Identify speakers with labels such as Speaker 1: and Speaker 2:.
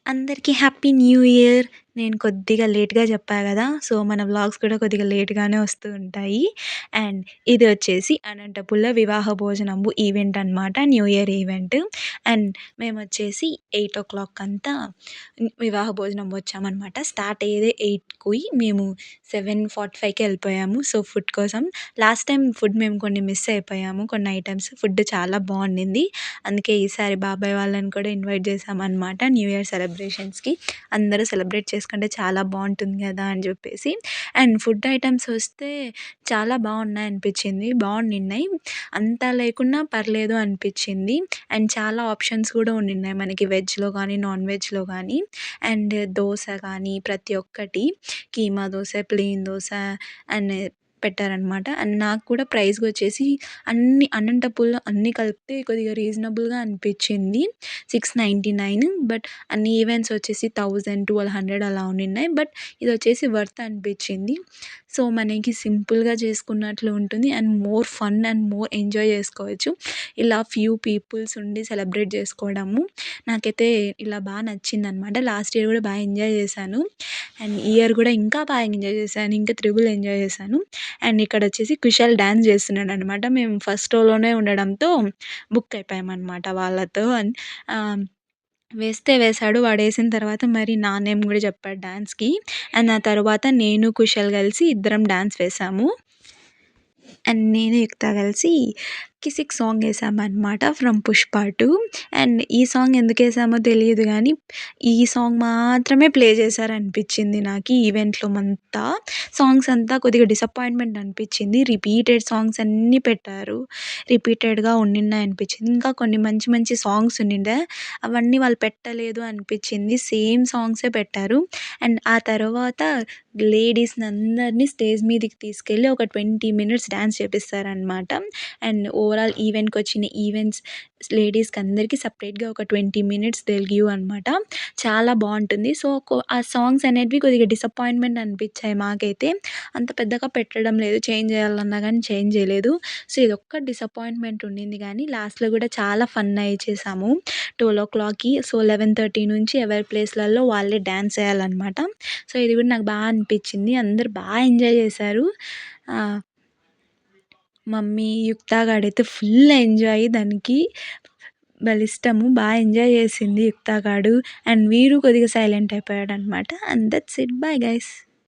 Speaker 1: అందరికీ happy new year. నేను కొద్దిగా లేట్‌గా చెప్పా గదా! సో, మన వ్లాగ్స్ కూడా కొద్దిగా లేట్‌గానే వస్తూ ఉంటాయి. అండ్ ఇది వచ్చేసి అనంతపుల్ల వివాహ భోజనంబు ఈవెంట్ అనమాట. New year event. అండ్ మేమొచ్చేసి 8:00 అంతా వివాహ భోజనం వచ్చామనమాట. స్టార్ట్ అయ్యేదే 8కి మేము 7:45కే ఎళ్ళిపోయాము. సో, ఫుడ్ కోసం. లాస్ట్ టైమ్ ఫుడ్ మేము కొన్ని మిస్ అయిపోయాము. కొన్ని ఐటెమ్స్. ఫుడ్ చాలా బావుండింది. అందుకే ఈసారి బాబాయ్ వాళ్ళని కూడా ఇన్వైట్ చేశామనమాట న్యూ ఇయర్ సెలబ్రేషన్స్‌కి. అందరూ సెలబ్రేట్ చేసుకుంటే చాలా బావుంటుంది గదా! అని జెప్పేసి. అండ్ ఫుడ్ ఐటెమ్స్ వస్తే చాలా బావున్నాయనిపిచ్చింది. బావుండిన్నాయి. అంతా లేకున్నా పర్లేదు అనిపిచ్చింది. అండ్ చాలా ఆప్షన్స్ కూడా ఉండిన్నాయి మనకి వెజ్‌లో గానీ, నాన్ వెజ్‌లో గానీ. అండ్ దోస గానీ ప్రతి ఒక్కటి కీమా దోస, ప్లెయిన్ దోస అండ్ పెట్టారనమాట. అండ్ నాకు కూడా ప్రైస్‌గొచ్చేసి అనంతపూర్‌లో అన్నీ కలిపితే కొద్దిగా రీజనబుల్‌గా అనిపిచ్చింది. 699 బట్ అన్ని ఈవెంట్స్ వచ్చేసి 1000, 1200 అలా ఉండిన్నాయి. బట్ ఇదొచ్చేసి వర్త్ అనిపిచ్చింది. సో, మనకి సింపుల్‌గా చేసుకున్నట్లు ఉంటుంది. And more fun and more enjoy చేసుకోవచ్చు. ఇలా ఫ్యూ పీపుల్స్ ఉండి సెలబ్రేట్ చేసుకోవడము నాకైతే ఇలా నచ్చిందనమాట. లాస్ట్ ఇయర్ కూడా ఎంజాయ్ చేశాను. అండ్ ఈ ఇయర్ కూడా ఇంకా ఎంజాయ్ చేశాను. ఇంకా త్రిబుల్ ఎంజాయ్ చేశాను. అండ్ ఇక్కడొచ్చేసి కుషల్ డాన్స్ చేస్తున్నాడనమాట. మేము ఫస్ట్ రోలోనే ఉండడంతో బుక్ అయిపోయామనమాట వాళ్ళతో. వేస్తే వేశాడు. వాడేసిన తర్వాత మరి నా నేమ్ గూడా చెప్పాడు డాన్స్‌కి. అండ్ ఆ తర్వాత నేను, కుషల్ కలిసి ఇద్దరం డాన్స్ వేశాము. అండ్ నేను, యుక్త కలిసి 'Kissik' song ఏసామనమాట from 'Pushpa 2' and ఈ సాంగ్ ఎందుకేసామో తెలీదు గానీ, ఈ సాంగ్ మాత్రమే ప్లే చేశారనిపిచ్చింది నాకీ ఈవెంట్‌లో అంతా. సాంగ్స్ అంతా కొద్దిగా డిసప్పాయింట్‌మెంట్ అనిపిచ్చింది. రిపీటెడ్ సాంగ్స్ అన్నీ పెట్టారు. రిపీటెడ్‌గా ఉండిన్నాయనిపిచ్చింది. ఇంకా కొన్ని మంచి మంచి సాంగ్స్ ఉండిండే. అవన్నీ వాళ్ళు పెట్టలేదు అనిపిచ్చింది. సేమ్ సాంగ్సే పెట్టారు. అండ్ ఆ తర్వాత లేడీస్‌నందరిని స్టేజ్ మీదకి తీసుకెళ్ళి ఒక 20 మినిట్స్ డాన్స్ చేపిస్తారనమాట. అండ్ ఓవరాల్ ఈవెంట్‌కొచ్చిన లేడీస్‌కి అందరికీ సెపరేట్‌గా ఒక 20 మినిట్స్ థెల్ గివ్ అనమాట. చాలా బావుంటుంది. సో, ఆ సాంగ్స్ అనేటివి కొద్దిగా డిసప్పాయింట్‌మెంట్ అనిపిచ్చాయి మాకైతే. అంత పెద్దగా పెట్టడం లేదు. చేంజ్ చేయాలన్నా గానీ చేంజ్ చేయలేదు. సో, ఇదొక్క డిసప్పాయింట్‌మెంట్ ఉండింది గానీ లాస్ట్‌లో గూడా చాలా ఫన్ అయి చేశాము. 12:00కి సో, 11:30 నుంచి ఎవరి ప్లేస్‌లలో వాళ్ళే డాన్స్ ఏయాలనమాట. సో, ఇది గూడా నాకు అనిపిచ్చింది. అందరూ ఎంజాయ్ చేశారు. మమ్మీ, యుక్త గాడైతే ఫుల్ ఎంజాయ్ దానికి భలేయిష్టము. ఎంజాయ్ చేసింది యుక్త గాడు. అండ్ వీడు కొద్దిగా సైలెంట్ అయిపోయాడనమాట. And that's it. Bye guys.